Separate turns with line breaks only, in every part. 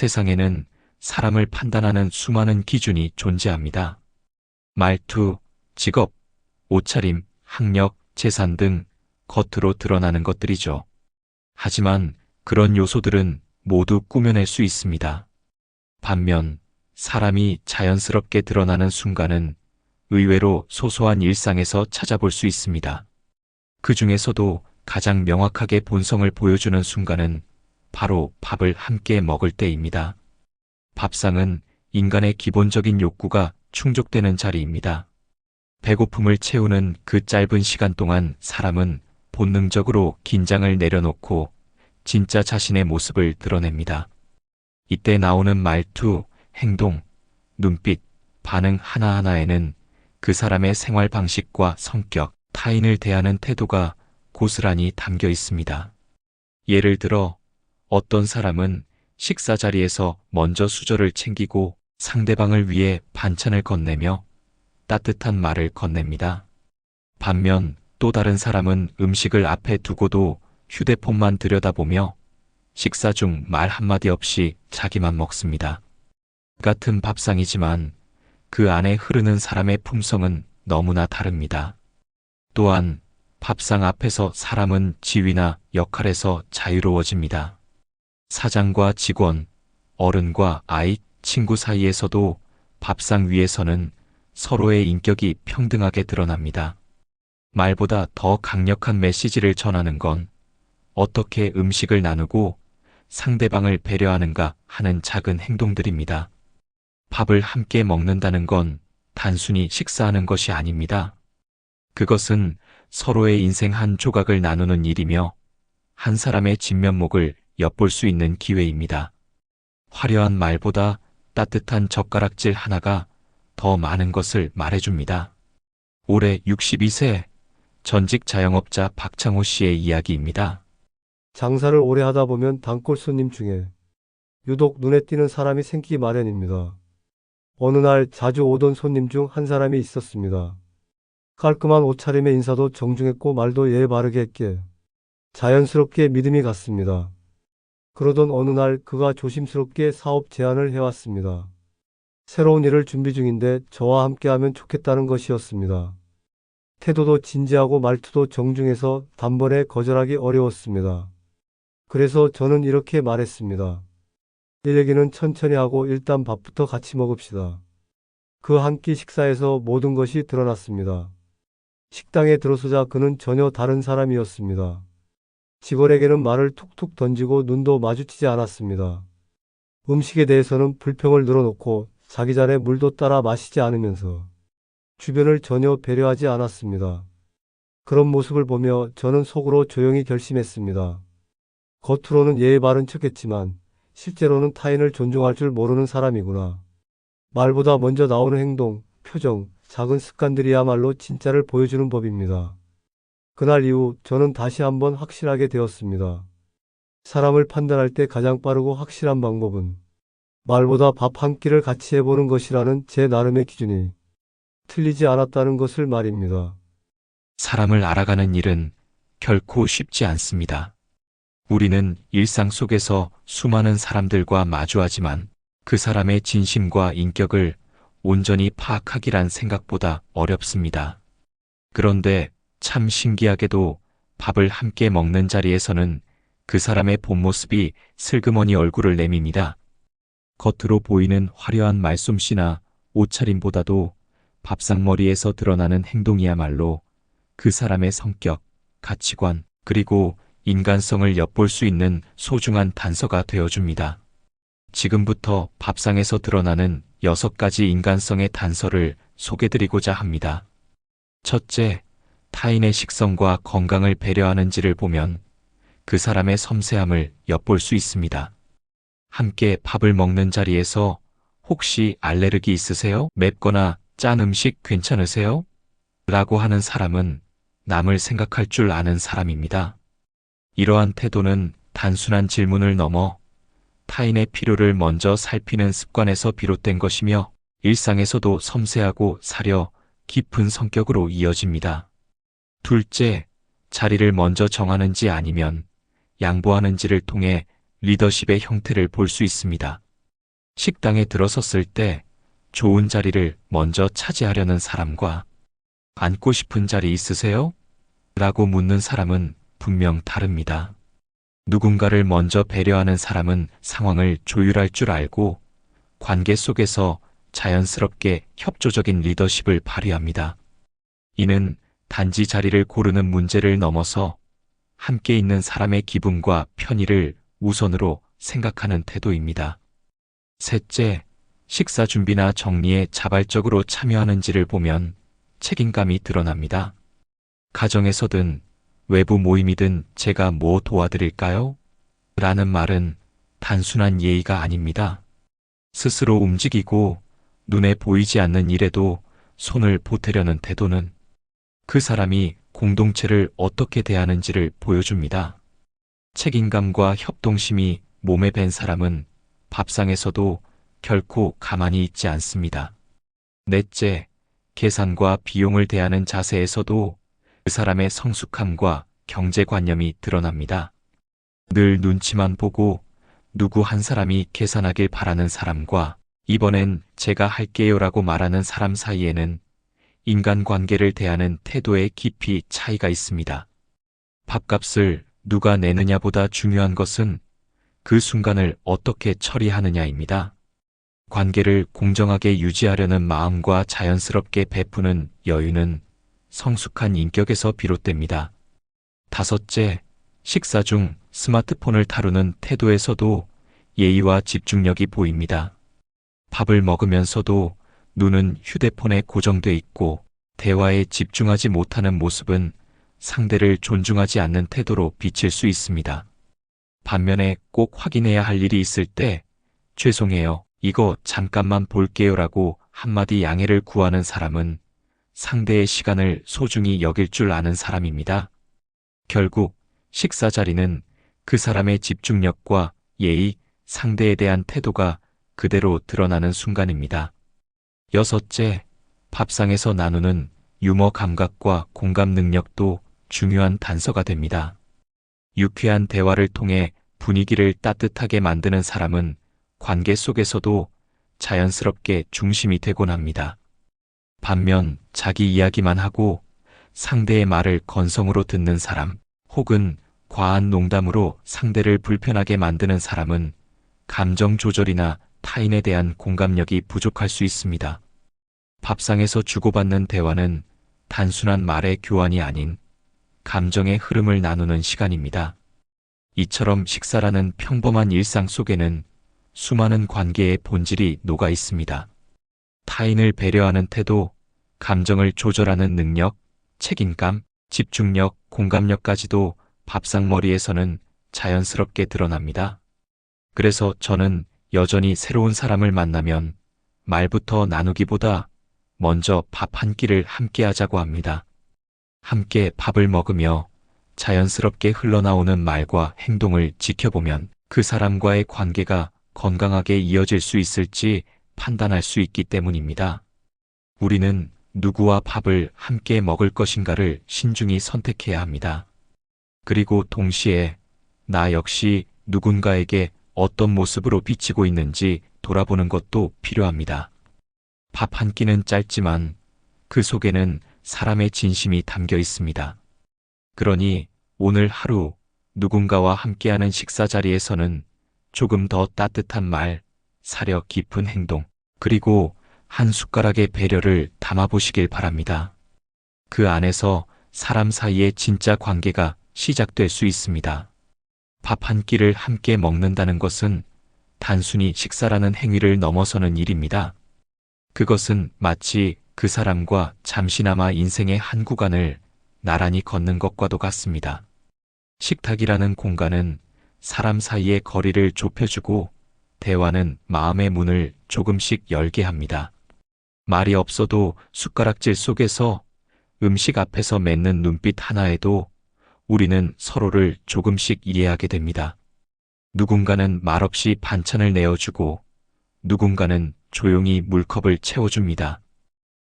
세상에는 사람을 판단하는 수많은 기준이 존재합니다. 말투, 직업, 옷차림, 학력, 재산 등 겉으로 드러나는 것들이죠. 하지만 그런 요소들은 모두 꾸며낼 수 있습니다. 반면 사람이 자연스럽게 드러나는 순간은 의외로 소소한 일상에서 찾아볼 수 있습니다. 그 중에서도 가장 명확하게 본성을 보여주는 순간은 바로 밥을 함께 먹을 때입니다. 밥상은 인간의 기본적인 욕구가 충족되는 자리입니다. 배고픔을 채우는 그 짧은 시간 동안 사람은 본능적으로 긴장을 내려놓고 진짜 자신의 모습을 드러냅니다. 이때 나오는 말투, 행동, 눈빛, 반응 하나하나에는 그 사람의 생활 방식과 성격, 타인을 대하는 태도가 고스란히 담겨 있습니다. 예를 들어 어떤 사람은 식사 자리에서 먼저 수저를 챙기고 상대방을 위해 반찬을 건네며 따뜻한 말을 건넵니다. 반면 또 다른 사람은 음식을 앞에 두고도 휴대폰만 들여다보며 식사 중 말 한마디 없이 자기만 먹습니다. 같은 밥상이지만 그 안에 흐르는 사람의 품성은 너무나 다릅니다. 또한 밥상 앞에서 사람은 지위나 역할에서 자유로워집니다. 사장과 직원, 어른과 아이, 친구 사이에서도 밥상 위에서는 서로의 인격이 평등하게 드러납니다. 말보다 더 강력한 메시지를 전하는 건 어떻게 음식을 나누고 상대방을 배려하는가 하는 작은 행동들입니다. 밥을 함께 먹는다는 건 단순히 식사하는 것이 아닙니다. 그것은 서로의 인생 한 조각을 나누는 일이며 한 사람의 진면목을 엿볼 수 있는 기회입니다. 화려한 말보다 따뜻한 젓가락질 하나가 더 많은 것을 말해줍니다. 올해 62세 전직 자영업자 박창호 씨의 이야기입니다.
장사를 오래 하다 보면 단골 손님 중에 유독 눈에 띄는 사람이 생기기 마련입니다. 어느 날 자주 오던 손님 중 한 사람이 있었습니다. 깔끔한 옷차림에 인사도 정중했고 말도 예의 바르게 했기에 자연스럽게 믿음이 갔습니다. 그러던 어느 날 그가 조심스럽게 사업 제안을 해왔습니다. 새로운 일을 준비 중인데 저와 함께하면 좋겠다는 것이었습니다. 태도도 진지하고 말투도 정중해서 단번에 거절하기 어려웠습니다. 그래서 저는 이렇게 말했습니다. 일 얘기는 천천히 하고 일단 밥부터 같이 먹읍시다. 그 한 끼 식사에서 모든 것이 드러났습니다. 식당에 들어서자 그는 전혀 다른 사람이었습니다. 직원에게는 말을 툭툭 던지고 눈도 마주치지 않았습니다. 음식에 대해서는 불평을 늘어놓고 자기 잔에 물도 따라 마시지 않으면서 주변을 전혀 배려하지 않았습니다. 그런 모습을 보며 저는 속으로 조용히 결심했습니다. 겉으로는 예의 바른 척했지만 실제로는 타인을 존중할 줄 모르는 사람이구나. 말보다 먼저 나오는 행동, 표정, 작은 습관들이야말로 진짜를 보여주는 법입니다. 그날 이후 저는 다시 한번 확실하게 되었습니다. 사람을 판단할 때 가장 빠르고 확실한 방법은 말보다 밥 한 끼를 같이 해보는 것이라는 제 나름의 기준이 틀리지 않았다는 것을 말입니다.
사람을 알아가는 일은 결코 쉽지 않습니다. 우리는 일상 속에서 수많은 사람들과 마주하지만 그 사람의 진심과 인격을 온전히 파악하기란 생각보다 어렵습니다. 그런데 참 신기하게도 밥을 함께 먹는 자리에서는 그 사람의 본 모습이 슬그머니 얼굴을 내밉니다. 겉으로 보이는 화려한 말솜씨나 옷차림보다도 밥상머리에서 드러나는 행동이야말로 그 사람의 성격, 가치관, 그리고 인간성을 엿볼 수 있는 소중한 단서가 되어줍니다. 지금부터 밥상에서 드러나는 6가지 인간성의 단서를 소개드리고자 합니다. 첫째, 타인의 식성과 건강을 배려하는지를 보면 그 사람의 섬세함을 엿볼 수 있습니다. 함께 밥을 먹는 자리에서 혹시 알레르기 있으세요? 맵거나 짠 음식 괜찮으세요? 라고 하는 사람은 남을 생각할 줄 아는 사람입니다. 이러한 태도는 단순한 질문을 넘어 타인의 필요를 먼저 살피는 습관에서 비롯된 것이며 일상에서도 섬세하고 사려 깊은 성격으로 이어집니다. 둘째, 자리를 먼저 정하는지 아니면 양보하는지를 통해 리더십의 형태를 볼 수 있습니다. 식당에 들어섰을 때 좋은 자리를 먼저 차지하려는 사람과 앉고 싶은 자리 있으세요? 라고 묻는 사람은 분명 다릅니다. 누군가를 먼저 배려하는 사람은 상황을 조율할 줄 알고 관계 속에서 자연스럽게 협조적인 리더십을 발휘합니다. 이는 단지 자리를 고르는 문제를 넘어서 함께 있는 사람의 기분과 편의를 우선으로 생각하는 태도입니다. 셋째, 식사 준비나 정리에 자발적으로 참여하는지를 보면 책임감이 드러납니다. 가정에서든 외부 모임이든 제가 뭐 도와드릴까요? 라는 말은 단순한 예의가 아닙니다. 스스로 움직이고 눈에 보이지 않는 일에도 손을 보태려는 태도는 그 사람이 공동체를 어떻게 대하는지를 보여줍니다. 책임감과 협동심이 몸에 밴 사람은 밥상에서도 결코 가만히 있지 않습니다. 넷째, 계산과 비용을 대하는 자세에서도 그 사람의 성숙함과 경제관념이 드러납니다. 늘 눈치만 보고 누구 한 사람이 계산하길 바라는 사람과 이번엔 제가 할게요라고 말하는 사람 사이에는 인간관계를 대하는 태도에 깊이 차이가 있습니다. 밥값을 누가 내느냐보다 중요한 것은 그 순간을 어떻게 처리하느냐입니다. 관계를 공정하게 유지하려는 마음과 자연스럽게 베푸는 여유는 성숙한 인격에서 비롯됩니다. 다섯째, 식사 중 스마트폰을 다루는 태도에서도 예의와 집중력이 보입니다. 밥을 먹으면서도 눈은 휴대폰에 고정돼 있고 대화에 집중하지 못하는 모습은 상대를 존중하지 않는 태도로 비칠 수 있습니다. 반면에 꼭 확인해야 할 일이 있을 때 죄송해요, 이거 잠깐만 볼게요라고 한마디 양해를 구하는 사람은 상대의 시간을 소중히 여길 줄 아는 사람입니다. 결국 식사 자리는 그 사람의 집중력과 예의, 상대에 대한 태도가 그대로 드러나는 순간입니다. 여섯째, 밥상에서 나누는 유머 감각과 공감 능력도 중요한 단서가 됩니다. 유쾌한 대화를 통해 분위기를 따뜻하게 만드는 사람은 관계 속에서도 자연스럽게 중심이 되곤 합니다. 반면 자기 이야기만 하고 상대의 말을 건성으로 듣는 사람, 혹은 과한 농담으로 상대를 불편하게 만드는 사람은 감정 조절이나 타인에 대한 공감력이 부족할 수 있습니다. 밥상에서 주고받는 대화는 단순한 말의 교환이 아닌 감정의 흐름을 나누는 시간입니다. 이처럼 식사라는 평범한 일상 속에는 수많은 관계의 본질이 녹아 있습니다. 타인을 배려하는 태도, 감정을 조절하는 능력, 책임감, 집중력, 공감력까지도 밥상머리에서는 자연스럽게 드러납니다. 그래서 저는 여전히 새로운 사람을 만나면 말부터 나누기보다 먼저 밥 한 끼를 함께 하자고 합니다. 함께 밥을 먹으며 자연스럽게 흘러나오는 말과 행동을 지켜보면 그 사람과의 관계가 건강하게 이어질 수 있을지 판단할 수 있기 때문입니다. 우리는 누구와 밥을 함께 먹을 것인가를 신중히 선택해야 합니다. 그리고 동시에 나 역시 누군가에게 어떤 모습으로 비치고 있는지 돌아보는 것도 필요합니다. 밥 한 끼는 짧지만 그 속에는 사람의 진심이 담겨 있습니다. 그러니 오늘 하루 누군가와 함께하는 식사 자리에서는 조금 더 따뜻한 말, 사려 깊은 행동, 그리고 한 숟가락의 배려를 담아보시길 바랍니다. 그 안에서 사람 사이의 진짜 관계가 시작될 수 있습니다. 밥 한 끼를 함께 먹는다는 것은 단순히 식사라는 행위를 넘어서는 일입니다. 그것은 마치 그 사람과 잠시나마 인생의 한 구간을 나란히 걷는 것과도 같습니다. 식탁이라는 공간은 사람 사이의 거리를 좁혀주고 대화는 마음의 문을 조금씩 열게 합니다. 말이 없어도 숟가락질 속에서 음식 앞에서 맺는 눈빛 하나에도 우리는 서로를 조금씩 이해하게 됩니다. 누군가는 말없이 반찬을 내어주고 누군가는 조용히 물컵을 채워줍니다.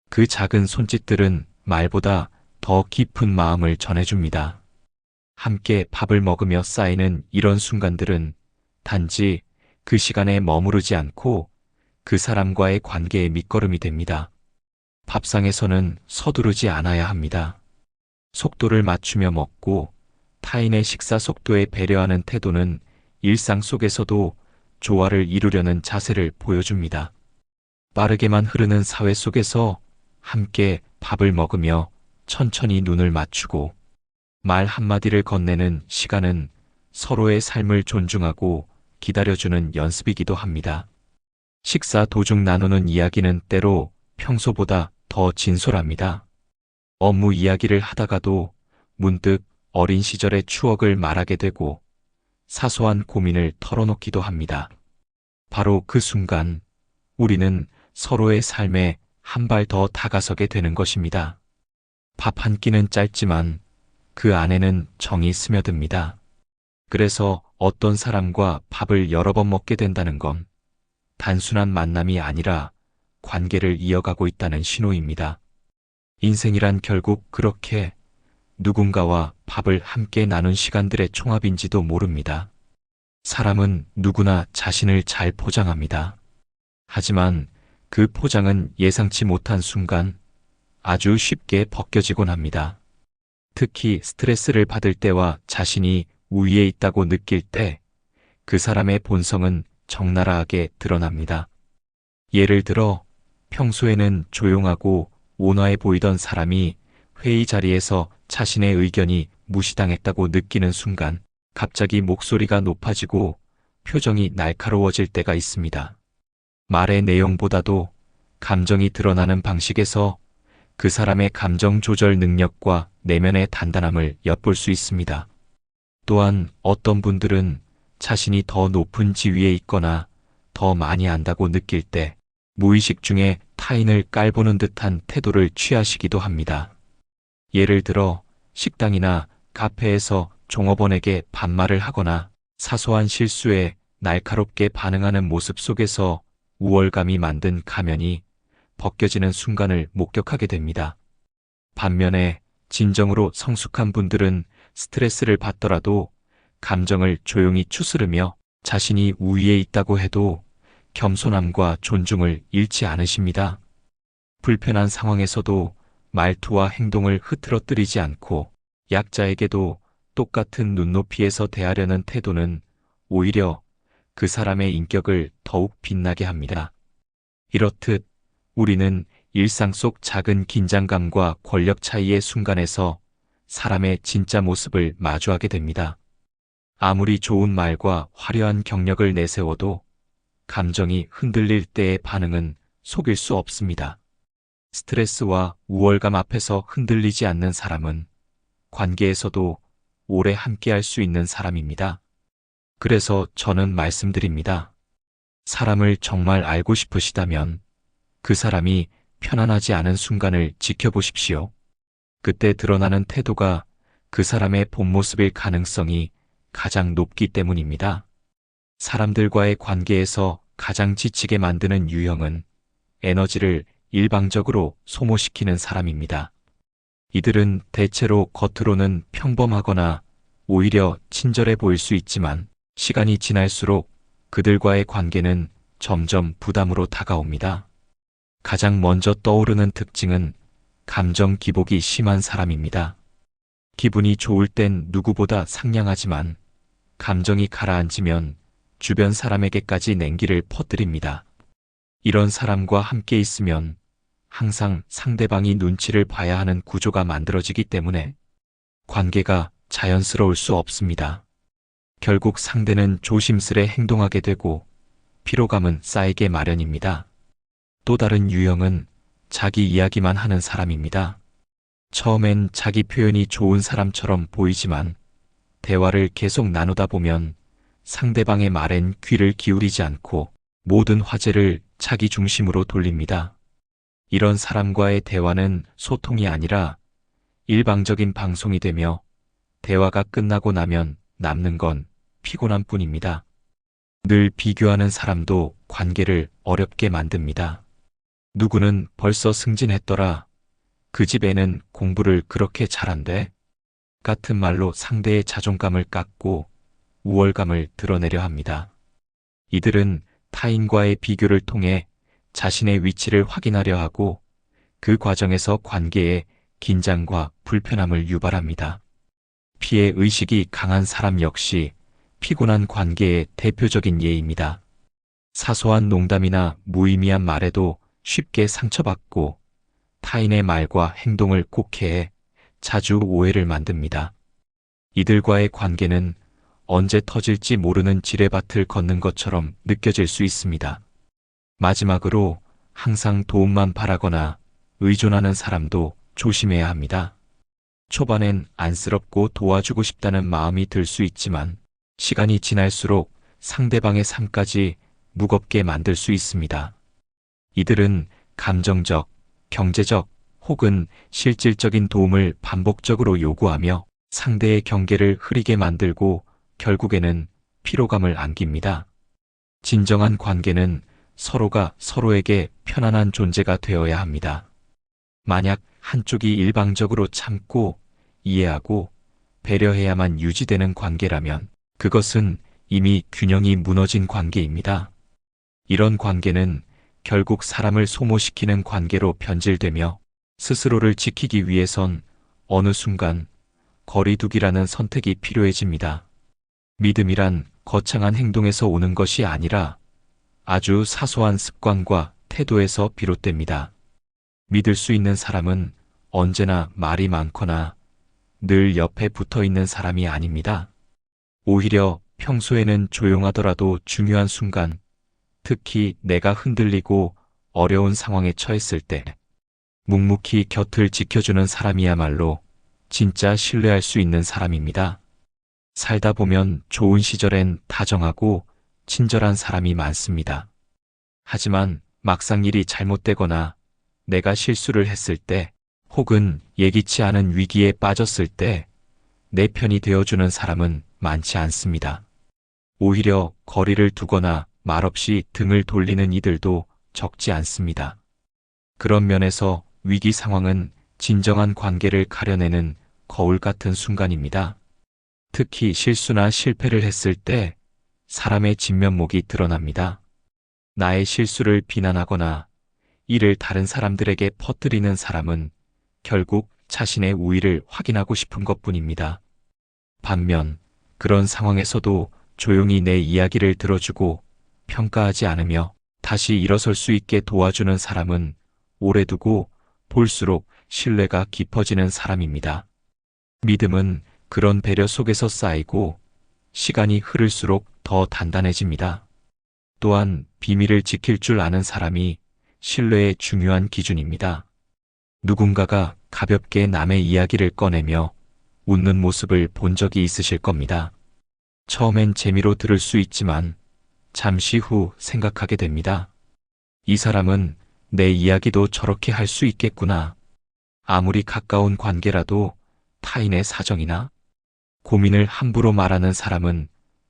그 작은 손짓들은 말보다 더 깊은 마음을 전해줍니다. 함께 밥을 먹으며 쌓이는 이런 순간들은 단지 그 시간에 머무르지 않고 그 사람과의 관계의 밑거름이 됩니다. 밥상에서는 서두르지 않아야 합니다. 속도를 맞추며 먹고 타인의 식사 속도에 배려하는 태도는 일상 속에서도 조화를 이루려는 자세를 보여줍니다. 빠르게만 흐르는 사회 속에서 함께 밥을 먹으며 천천히 눈을 맞추고 말 한마디를 건네는 시간은 서로의 삶을 존중하고 기다려주는 연습이기도 합니다. 식사 도중 나누는 이야기는 때로 평소보다 더 진솔합니다. 업무 이야기를 하다가도 문득 어린 시절의 추억을 말하게 되고 사소한 고민을 털어놓기도 합니다. 바로 그 순간 우리는 서로의 삶에 한 발 더 다가서게 되는 것입니다. 밥 한 끼는 짧지만 그 안에는 정이 스며듭니다. 그래서 어떤 사람과 밥을 여러 번 먹게 된다는 건 단순한 만남이 아니라 관계를 이어가고 있다는 신호입니다. 인생이란 결국 그렇게 누군가와 밥을 함께 나눈 시간들의 총합인지도 모릅니다. 사람은 누구나 자신을 잘 포장합니다. 하지만 그 포장은 예상치 못한 순간 아주 쉽게 벗겨지곤 합니다. 특히 스트레스를 받을 때와 자신이 우위에 있다고 느낄 때 그 사람의 본성은 적나라하게 드러납니다. 예를 들어 평소에는 조용하고 온화해 보이던 사람이 회의 자리에서 자신의 의견이 무시당했다고 느끼는 순간 갑자기 목소리가 높아지고 표정이 날카로워질 때가 있습니다. 말의 내용보다도 감정이 드러나는 방식에서 그 사람의 감정 조절 능력과 내면의 단단함을 엿볼 수 있습니다. 또한 어떤 분들은 자신이 더 높은 지위에 있거나 더 많이 안다고 느낄 때 무의식 중에 타인을 깔보는 듯한 태도를 취하시기도 합니다. 예를 들어 식당이나 카페에서 종업원에게 반말을 하거나 사소한 실수에 날카롭게 반응하는 모습 속에서 우월감이 만든 가면이 벗겨지는 순간을 목격하게 됩니다. 반면에 진정으로 성숙한 분들은 스트레스를 받더라도 감정을 조용히 추스르며 자신이 우위에 있다고 해도 겸손함과 존중을 잃지 않으십니다. 불편한 상황에서도 말투와 행동을 흐트러뜨리지 않고 약자에게도 똑같은 눈높이에서 대하려는 태도는 오히려 그 사람의 인격을 더욱 빛나게 합니다. 이렇듯 우리는 일상 속 작은 긴장감과 권력 차이의 순간에서 사람의 진짜 모습을 마주하게 됩니다. 아무리 좋은 말과 화려한 경력을 내세워도 감정이 흔들릴 때의 반응은 속일 수 없습니다. 스트레스와 우월감 앞에서 흔들리지 않는 사람은 관계에서도 오래 함께할 수 있는 사람입니다. 그래서 저는 말씀드립니다. 사람을 정말 알고 싶으시다면 그 사람이 편안하지 않은 순간을 지켜보십시오. 그때 드러나는 태도가 그 사람의 본 모습일 가능성이 가장 높기 때문입니다. 사람들과의 관계에서 가장 지치게 만드는 유형은 에너지를 일방적으로 소모시키는 사람입니다. 이들은 대체로 겉으로는 평범하거나 오히려 친절해 보일 수 있지만 시간이 지날수록 그들과의 관계는 점점 부담으로 다가옵니다. 가장 먼저 떠오르는 특징은 감정 기복이 심한 사람입니다. 기분이 좋을 땐 누구보다 상냥하지만 감정이 가라앉으면 주변 사람에게까지 냉기를 퍼뜨립니다. 이런 사람과 함께 있으면 항상 상대방이 눈치를 봐야 하는 구조가 만들어지기 때문에 관계가 자연스러울 수 없습니다. 결국 상대는 조심스레 행동하게 되고 피로감은 쌓이게 마련입니다. 또 다른 유형은 자기 이야기만 하는 사람입니다. 처음엔 자기 표현이 좋은 사람처럼 보이지만 대화를 계속 나누다 보면 상대방의 말엔 귀를 기울이지 않고 모든 화제를 자기 중심으로 돌립니다. 이런 사람과의 대화는 소통이 아니라 일방적인 방송이 되며 대화가 끝나고 나면 남는 건 피곤함 뿐입니다. 늘 비교하는 사람도 관계를 어렵게 만듭니다. 누구는 벌써 승진했더라. 그 집 애는 공부를 그렇게 잘한대. 같은 말로 상대의 자존감을 깎고 우월감을 드러내려 합니다. 이들은 타인과의 비교를 통해 자신의 위치를 확인하려 하고 그 과정에서 관계에 긴장과 불편함을 유발합니다. 피해 의식이 강한 사람 역시 피곤한 관계의 대표적인 예입니다. 사소한 농담이나 무의미한 말에도 쉽게 상처받고 타인의 말과 행동을 곡해해 자주 오해를 만듭니다. 이들과의 관계는 언제 터질지 모르는 지뢰밭을 걷는 것처럼 느껴질 수 있습니다. 마지막으로 항상 도움만 바라거나 의존하는 사람도 조심해야 합니다. 초반엔 안쓰럽고 도와주고 싶다는 마음이 들 수 있지만 시간이 지날수록 상대방의 삶까지 무겁게 만들 수 있습니다. 이들은 감정적, 경제적 혹은 실질적인 도움을 반복적으로 요구하며 상대의 경계를 흐리게 만들고 결국에는 피로감을 안깁니다. 진정한 관계는 서로가 서로에게 편안한 존재가 되어야 합니다. 만약 한쪽이 일방적으로 참고 이해하고 배려해야만 유지되는 관계라면 그것은 이미 균형이 무너진 관계입니다. 이런 관계는 결국 사람을 소모시키는 관계로 변질되며 스스로를 지키기 위해선 어느 순간 거리두기라는 선택이 필요해집니다. 믿음이란 거창한 행동에서 오는 것이 아니라 아주 사소한 습관과 태도에서 비롯됩니다. 믿을 수 있는 사람은 언제나 말이 많거나 늘 옆에 붙어 있는 사람이 아닙니다. 오히려 평소에는 조용하더라도 중요한 순간, 특히 내가 흔들리고 어려운 상황에 처했을 때 묵묵히 곁을 지켜주는 사람이야말로 진짜 신뢰할 수 있는 사람입니다. 살다 보면 좋은 시절엔 다정하고 친절한 사람이 많습니다. 하지만 막상 일이 잘못되거나 내가 실수를 했을 때 혹은 예기치 않은 위기에 빠졌을 때 내 편이 되어주는 사람은 많지 않습니다. 오히려 거리를 두거나 말없이 등을 돌리는 이들도 적지 않습니다. 그런 면에서 위기 상황은 진정한 관계를 가려내는 거울 같은 순간입니다. 특히 실수나 실패를 했을 때 사람의 진면목이 드러납니다. 나의 실수를 비난하거나 이를 다른 사람들에게 퍼뜨리는 사람은 결국 자신의 우위를 확인하고 싶은 것뿐입니다. 반면 그런 상황에서도 조용히 내 이야기를 들어주고 평가하지 않으며 다시 일어설 수 있게 도와주는 사람은 오래 두고 볼수록 신뢰가 깊어지는 사람입니다. 믿음은 그런 배려 속에서 쌓이고 시간이 흐를수록 더 단단해집니다. 또한 비밀을 지킬 줄 아는 사람이 신뢰의 중요한 기준입니다. 누군가가 가볍게 남의 이야기를 꺼내며 웃는 모습을 본 적이 있으실 겁니다. 처음엔 재미로 들을 수 있지만 잠시 후 생각하게 됩니다. 이 사람은 내 이야기도 저렇게 할 수 있겠구나. 아무리 가까운 관계라도 타인의 사정이나 고민을 함부로 말하는 사람은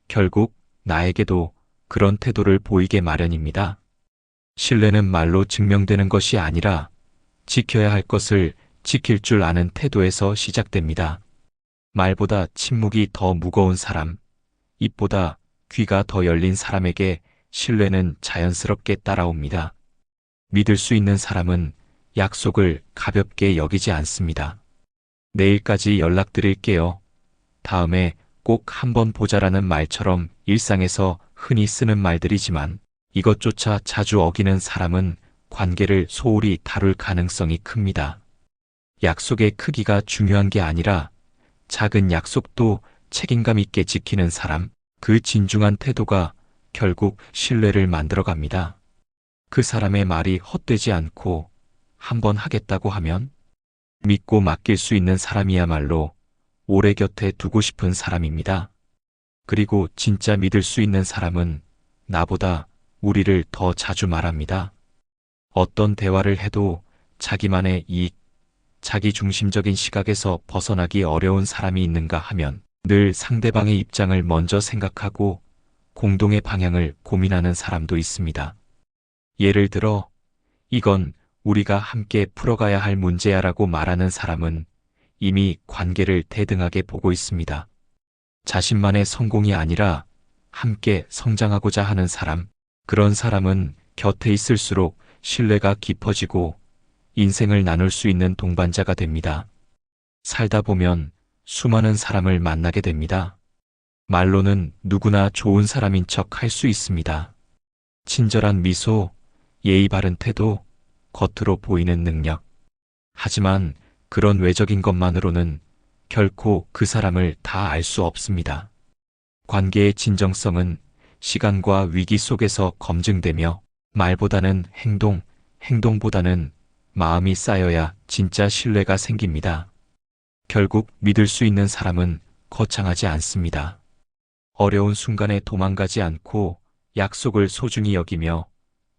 결국 나에게도 그런 태도를 보이게 마련입니다. 신뢰는 말로 증명되는 것이 아니라 지켜야 할 것을 지킬 줄 아는 태도에서 시작됩니다. 말보다 침묵이 더 무거운 사람, 입보다 귀가 더 열린 사람에게 신뢰는 자연스럽게 따라옵니다. 믿을 수 있는 사람은 약속을 가볍게 여기지 않습니다. 내일까지 연락드릴게요. 다음에 꼭 한번 보자라는 말처럼 일상에서 흔히 쓰는 말들이지만 이것조차 자주 어기는 사람은 관계를 소홀히 다룰 가능성이 큽니다. 약속의 크기가 중요한 게 아니라 작은 약속도 책임감 있게 지키는 사람, 그 진중한 태도가 결국 신뢰를 만들어갑니다. 그 사람의 말이 헛되지 않고 한번 하겠다고 하면 믿고 맡길 수 있는 사람이야말로 오래 곁에 두고 싶은 사람입니다. 그리고 진짜 믿을 수 있는 사람은 나보다 우리를 더 자주 말합니다. 어떤 대화를 해도 자기만의 이익, 자기 중심적인 시각에서 벗어나기 어려운 사람이 있는가 하면 늘 상대방의 입장을 먼저 생각하고 공동의 방향을 고민하는 사람도 있습니다. 예를 들어, 이건 우리가 함께 풀어가야 할 문제야라고 말하는 사람은 이미 관계를 대등하게 보고 있습니다. 자신만의 성공이 아니라 함께 성장하고자 하는 사람, 그런 사람은 곁에 있을수록 신뢰가 깊어지고 인생을 나눌 수 있는 동반자가 됩니다. 살다 보면 수많은 사람을 만나게 됩니다. 말로는 누구나 좋은 사람인 척 할 수 있습니다. 친절한 미소, 예의 바른 태도, 겉으로 보이는 능력. 하지만 그런 외적인 것만으로는 결코 그 사람을 다 알 수 없습니다. 관계의 진정성은 시간과 위기 속에서 검증되며 말보다는 행동, 행동보다는 마음이 쌓여야 진짜 신뢰가 생깁니다. 결국 믿을 수 있는 사람은 거창하지 않습니다. 어려운 순간에 도망가지 않고 약속을 소중히 여기며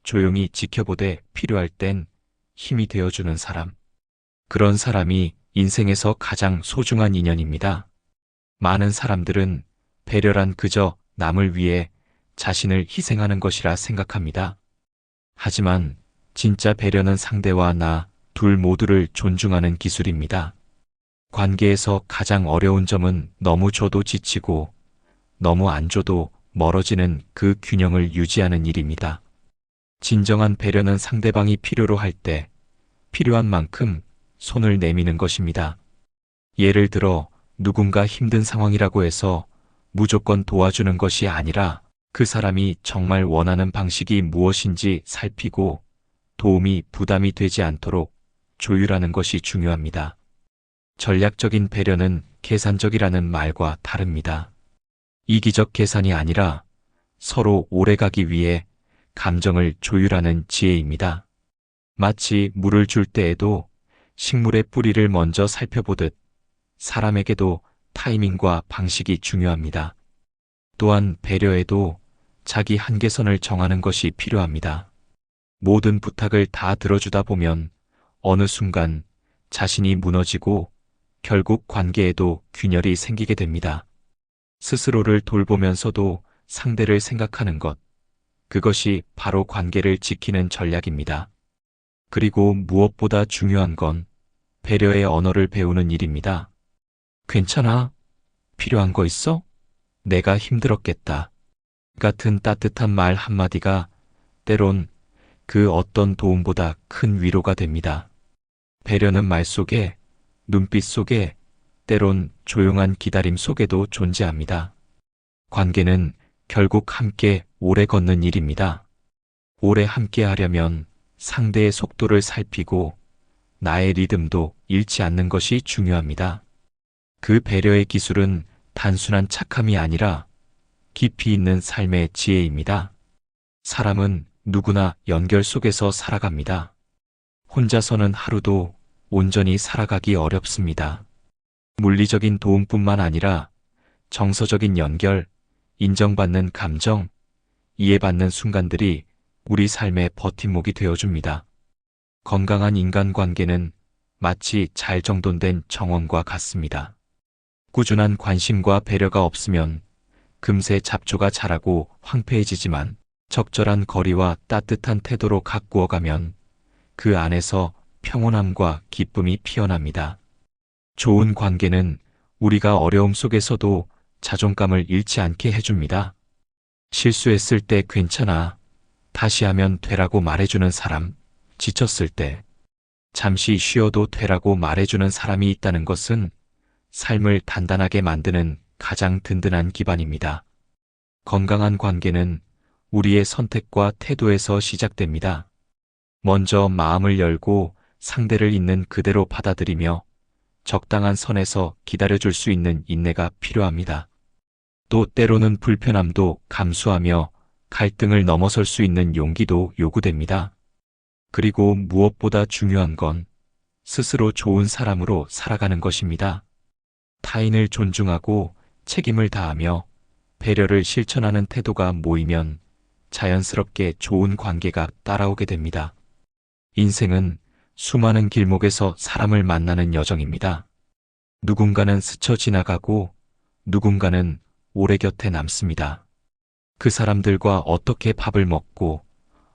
조용히 지켜보되 필요할 땐 힘이 되어주는 사람. 그런 사람이 인생에서 가장 소중한 인연입니다. 많은 사람들은 배려란 그저 남을 위해 자신을 희생하는 것이라 생각합니다. 하지만 진짜 배려는 상대와 나 둘 모두를 존중하는 기술입니다. 관계에서 가장 어려운 점은 너무 줘도 지치고 너무 안 줘도 멀어지는 그 균형을 유지하는 일입니다. 진정한 배려는 상대방이 필요로 할 때 필요한 만큼 손을 내미는 것입니다. 예를 들어 누군가 힘든 상황이라고 해서 무조건 도와주는 것이 아니라 그 사람이 정말 원하는 방식이 무엇인지 살피고 도움이 부담이 되지 않도록 조율하는 것이 중요합니다. 전략적인 배려는 계산적이라는 말과 다릅니다. 이기적 계산이 아니라 서로 오래가기 위해 감정을 조율하는 지혜입니다. 마치 물을 줄 때에도 식물의 뿌리를 먼저 살펴보듯 사람에게도 타이밍과 방식이 중요합니다. 또한 배려에도 자기 한계선을 정하는 것이 필요합니다. 모든 부탁을 다 들어주다 보면 어느 순간 자신이 무너지고 결국 관계에도 균열이 생기게 됩니다. 스스로를 돌보면서도 상대를 생각하는 것, 그것이 바로 관계를 지키는 전략입니다. 그리고 무엇보다 중요한 건 배려의 언어를 배우는 일입니다. 괜찮아? 필요한 거 있어? 내가 힘들었겠다. 같은 따뜻한 말 한마디가 때론 그 어떤 도움보다 큰 위로가 됩니다. 배려는 말 속에, 눈빛 속에, 때론 조용한 기다림 속에도 존재합니다. 관계는 결국 함께 오래 걷는 일입니다. 오래 함께 하려면 상대의 속도를 살피고 나의 리듬도 잃지 않는 것이 중요합니다. 그 배려의 기술은 단순한 착함이 아니라 깊이 있는 삶의 지혜입니다. 사람은 누구나 연결 속에서 살아갑니다. 혼자서는 하루도 온전히 살아가기 어렵습니다. 물리적인 도움뿐만 아니라 정서적인 연결, 인정받는 감정, 이해받는 순간들이 우리 삶의 버팀목이 되어줍니다. 건강한 인간관계는 마치 잘 정돈된 정원과 같습니다. 꾸준한 관심과 배려가 없으면 금세 잡초가 자라고 황폐해지지만 적절한 거리와 따뜻한 태도로 가꾸어가면 그 안에서 평온함과 기쁨이 피어납니다. 좋은 관계는 우리가 어려움 속에서도 자존감을 잃지 않게 해줍니다. 실수했을 때 괜찮아, 다시 하면 되라고 말해주는 사람, 지쳤을 때 잠시 쉬어도 되라고 말해주는 사람이 있다는 것은 삶을 단단하게 만드는 가장 든든한 기반입니다. 건강한 관계는 우리의 선택과 태도에서 시작됩니다. 먼저 마음을 열고 상대를 있는 그대로 받아들이며 적당한 선에서 기다려줄 수 있는 인내가 필요합니다. 또 때로는 불편함도 감수하며 갈등을 넘어설 수 있는 용기도 요구됩니다. 그리고 무엇보다 중요한 건 스스로 좋은 사람으로 살아가는 것입니다. 타인을 존중하고 책임을 다하며 배려를 실천하는 태도가 모이면 자연스럽게 좋은 관계가 따라오게 됩니다. 인생은 수많은 길목에서 사람을 만나는 여정입니다. 누군가는 스쳐 지나가고 누군가는 오래 곁에 남습니다. 그 사람들과 어떻게 밥을 먹고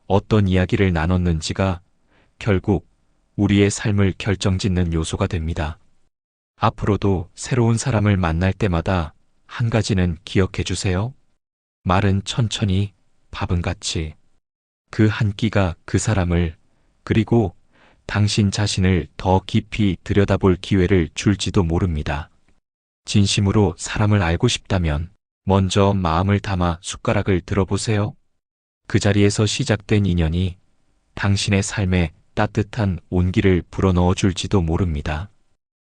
어떤 이야기를 나눴는지가 결국 우리의 삶을 결정짓는 요소가 됩니다. 앞으로도 새로운 사람을 만날 때마다 한 가지는 기억해 주세요. 말은 천천히, 밥은 같이. 그 한 끼가 그 사람을, 그리고 당신 자신을 더 깊이 들여다볼 기회를 줄지도 모릅니다. 진심으로 사람을 알고 싶다면 먼저 마음을 담아 숟가락을 들어보세요. 그 자리에서 시작된 인연이 당신의 삶에 따뜻한 온기를 불어넣어 줄지도 모릅니다.